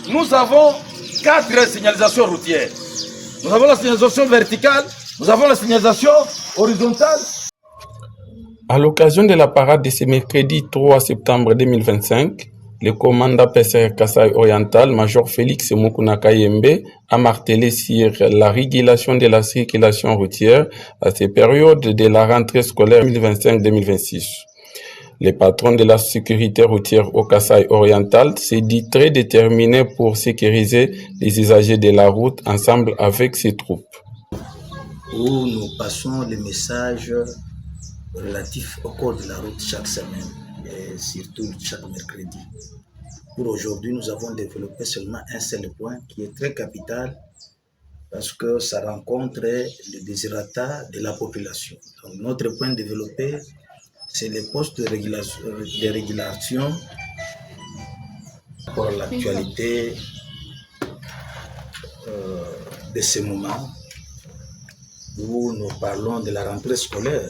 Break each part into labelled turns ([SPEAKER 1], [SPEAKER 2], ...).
[SPEAKER 1] nous avons 4 signalisations routières. Nous avons la signalisation verticale, nous avons la signalisation horizontale.
[SPEAKER 2] À l'occasion de la parade de ce mercredi 3 septembre 2025, le commandant PCR Kasaï Oriental, Major Félix Mukuna Kayembe, a martelé sur la régulation de la circulation routière à ces périodes de la rentrée scolaire 2025-2026. Le patron de la sécurité routière au Kasaï Oriental s'est dit très déterminé pour sécuriser les usagers de la route ensemble avec ses troupes.
[SPEAKER 3] Où nous passons les messages relatifs au code de la route chaque semaine et surtout chaque mercredi. Pour aujourd'hui, nous avons développé seulement un seul point qui est très capital parce que ça rencontre le désirata de la population. Donc, notre point développé, c'est les postes de régulation pour l'actualité de ce moment où nous parlons de la rentrée scolaire.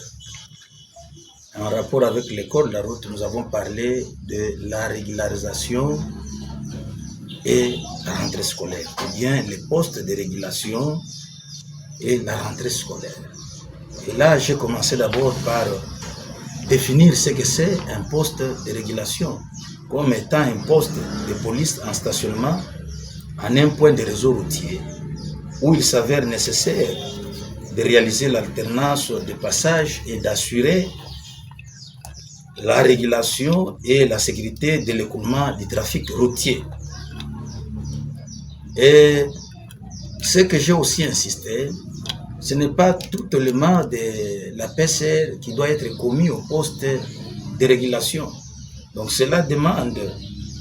[SPEAKER 3] En rapport avec l'école de la route, nous avons parlé de la régularisation et la rentrée scolaire, ou bien les postes de régulation et la rentrée scolaire. Et là, j'ai commencé d'abord par définir ce que c'est un poste de régulation comme étant un poste de police en stationnement en un point de réseau routier où il s'avère nécessaire de réaliser l'alternance de passage et d'assurer la régulation et la sécurité de l'écoulement du trafic routier. Et ce que j'ai aussi insisté, ce n'est pas tout élément de la PCR qui doit être commis au poste de régulation. Donc cela demande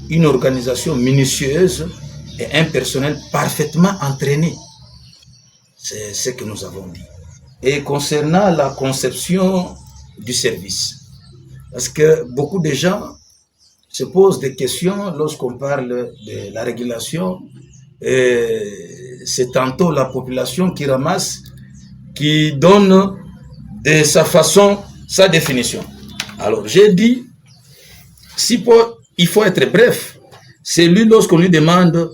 [SPEAKER 3] une organisation minutieuse et un personnel parfaitement entraîné. C'est ce que nous avons dit. Et concernant la conception du service, parce que beaucoup de gens se posent des questions lorsqu'on parle de la régulation, et c'est tantôt la population qui ramasse, qui donne de sa façon sa définition. Alors j'ai dit, il faut être bref. C'est lui, lorsqu'on lui demande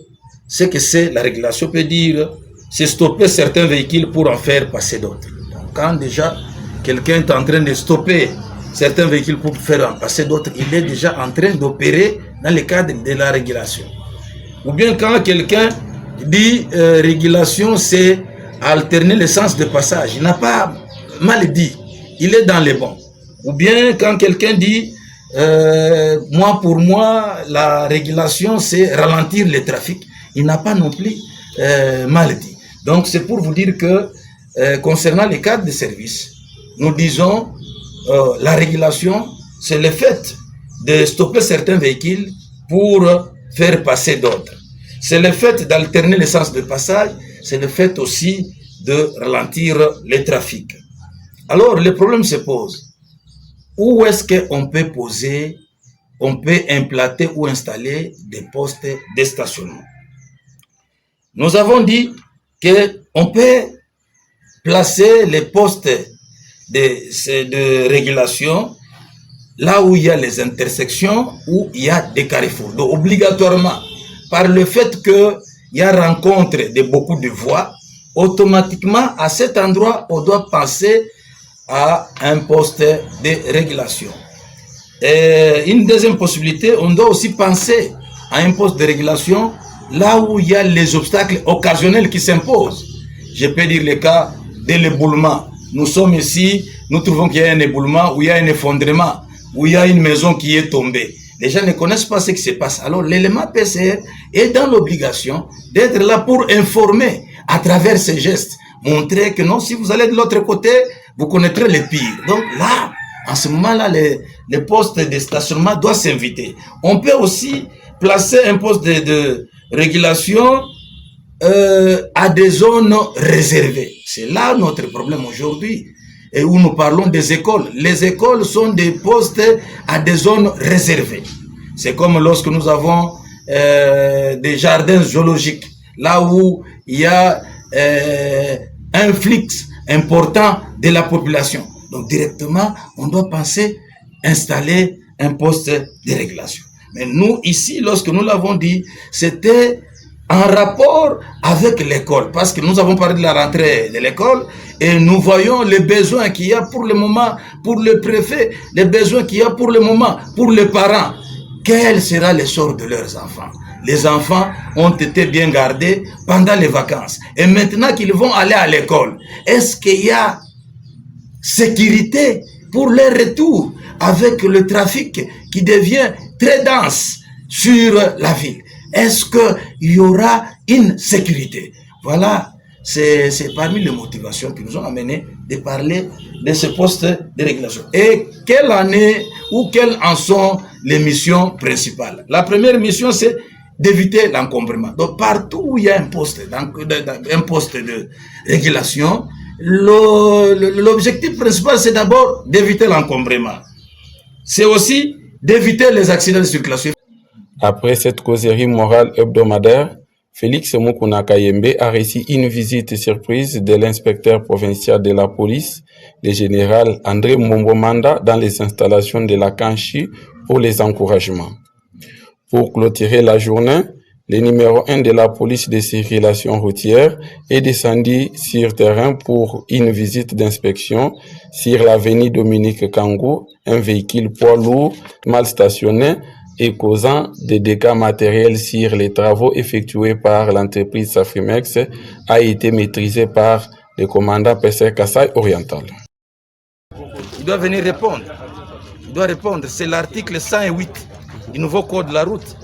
[SPEAKER 3] ce que c'est la régulation, peut dire c'est stopper certains véhicules pour en faire passer d'autres. Donc quand déjà quelqu'un est en train de stopper certains véhicules pour faire en passer d'autres, il est déjà en train d'opérer dans le cadre de la régulation. Ou bien quand quelqu'un dit régulation, c'est alterner le sens de passage. Il n'a pas mal dit, il est dans les bons. Ou bien quand quelqu'un dit, pour moi, la régulation, c'est ralentir le trafic. Il n'a pas non plus mal dit. Donc c'est pour vous dire que concernant les cadres de service, nous disons la régulation, c'est le fait de stopper certains véhicules pour faire passer d'autres. C'est le fait d'alterner les sens de passage, c'est le fait aussi de ralentir le trafic. Alors, le problème se pose. Où est-ce qu'on peut poser, on peut implanter ou installer des postes de stationnement? Nous avons dit qu'on peut placer les postes de régulation là où il y a les intersections, où il y a des carrefours. Donc, obligatoirement, par le fait qu'il y a rencontre de beaucoup de voies, automatiquement, à cet endroit, on doit penser à un poste de régulation. Et une deuxième possibilité, on doit aussi penser à un poste de régulation là où il y a les obstacles occasionnels qui s'imposent. Je peux dire le cas de l'éboulement. Nous sommes ici, nous trouvons qu'il y a un éboulement, où il y a un effondrement, où il y a une maison qui est tombée. Les gens ne connaissent pas ce qui se passe. Alors l'élément PCR est dans l'obligation d'être là pour informer à travers ces gestes. Montrer que non, si vous allez de l'autre côté, vous connaîtrez le pire. Donc là, en ce moment-là, les postes de stationnement doivent s'inviter. On peut aussi placer un poste de régulation à des zones réservées. C'est là notre problème aujourd'hui. Et où nous parlons des écoles. Les écoles sont des postes à des zones réservées. C'est comme lorsque nous avons des jardins zoologiques, là où il y a un flux important de la population. Donc directement, on doit penser installer un poste de régulation. Mais nous, ici, lorsque nous l'avons dit, c'était en rapport avec l'école, parce que nous avons parlé de la rentrée de l'école et nous voyons les besoins qu'il y a pour le moment, pour le préfet, les besoins qu'il y a pour le moment, pour les parents. Quel sera le sort de leurs enfants? Les enfants ont été bien gardés pendant les vacances. Et maintenant qu'ils vont aller à l'école, est-ce qu'il y a sécurité pour leur retour avec le trafic qui devient très dense sur la ville? Est-ce qu'il y aura une sécurité? Voilà, c'est parmi les motivations qui nous ont amenés de parler de ce poste de régulation. Et quelle année ou quelles en sont les missions principales? La première mission, c'est d'éviter l'encombrement. Donc, partout où il y a un poste de régulation, l'objectif principal, c'est d'abord d'éviter l'encombrement. C'est aussi d'éviter les accidents de circulation.
[SPEAKER 2] Après cette causerie morale hebdomadaire, Félix Mukuna Kayembe a reçu une visite surprise de l'inspecteur provincial de la police, le général André Mombomanda, dans les installations de la Kanchi pour les encouragements. Pour clôturer la journée, le numéro 1 de la police de circulation routière est descendu sur terrain pour une visite d'inspection sur l'avenue Dominique Kangou, un véhicule poids lourd mal stationné et causant des dégâts matériels sur les travaux effectués par l'entreprise Safimex a été maîtrisé par le commandant PC Kasaï Oriental.
[SPEAKER 3] Il doit venir répondre. Il doit répondre. C'est l'article 108 du nouveau code de la route.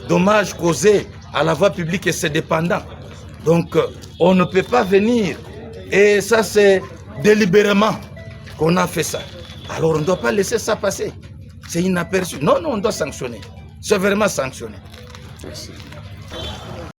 [SPEAKER 3] Dommages causés à la voie publique et ses dépendants. Donc, on ne peut pas venir. Et ça, c'est délibérément qu'on a fait ça. Alors, on ne doit pas laisser ça passer. C'est inaperçu. Non, on doit sanctionner. Sévèrement sanctionner.
[SPEAKER 2] Merci.